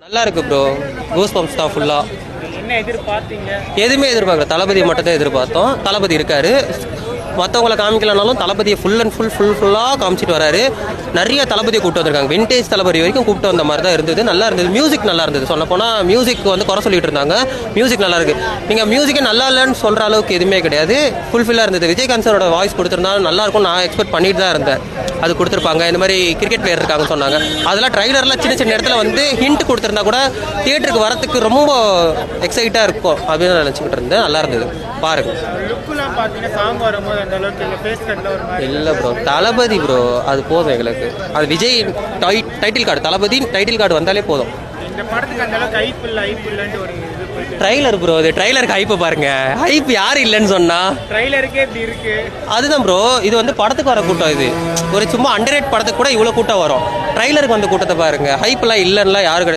நல்லா இருக்கு bro. Goose bumps தான் ஃபுல்லா. என்ன எதிர்பார்த்தீங்க? எதுவுமே எதிர்பார்க்கல, தளபதியை மட்டும் தான் எதிர்பார்த்தோம். தளபதி இருக்காரு, மற்றவங்கள காமிக்கலனாலும் தளபதியை ஃபுல் அண்ட் ஃபுல்லாக காமிச்சிட்டு வராரு. நிறைய தளபதியை கூப்பிட்டு வந்திருக்காங்க, விண்டேஜ் தளபதி வரைக்கும் கூப்பிட்டு வந்த மாதிரி தான் இருந்தது. நல்லா இருந்தது, மியூசிக் நல்லா இருந்தது. சொல்லப்போனால் மியூசிக் வந்து குறை சொல்லிட்டு இருந்தாங்க, மியூசிக் நல்லா இருக்கு. நீங்கள் மியூசிக்கே நல்லா இல்லைன்னு சொல்கிற அளவுக்கு எதுவுமே கிடையாது, ஃபுல்ஃபில்லாக இருந்தது. விஜயகாந்த் சாரோட வாய்ஸ் கொடுத்துருந்தாலும் நல்லா இருக்கும், நான் எக்ஸ்பெக்ட் பண்ணிட்டு தான் இருந்தேன். அது கொடுத்துருப்பாங்க. இந்த மாதிரி கிரிக்கெட் பிளேயர் இருக்காங்கன்னு சொன்னாங்க, அதெல்லாம் ட்ரைலரில் சின்ன சின்ன இடத்துல வந்து ஹிண்ட் கொடுத்துருந்தா கூட தியேட்டருக்கு வரத்துக்கு ரொம்ப எக்ஸைட்டாக இருக்கும் அப்படின்னு நினச்சிக்கிட்டு இருந்தேன். நல்லா இருந்தது, பாருங்க. இல்லை ப்ரோ, தளபதி ப்ரோ, அது போதும் எங்களுக்கு. அது விஜய் டைட்டில் கார்டு, தளபதி டைட்டில் கார்டு வந்தாலே போதும். ட்ரைலர் ப்ரோ, இது ட்ரைலருக்கு ஹைப்பை பாருங்க. ஹைப் யார் இல்லைன்னு சொன்னா ட்ரைலருக்கே இப்படி இருக்கு. அதுதான் ப்ரோ, இது வந்து படத்துக்கு வர கூட்டம். இது ஒரு சும்மா அண்டர்ரேட் படத்துக்கு கூட இவ்வளோ கூட்டம் வரும், ட்ரைலருக்கு வந்த கூட்டத்தை பாருங்க. ஹைப்லாம் இல்லைன்னா யாரு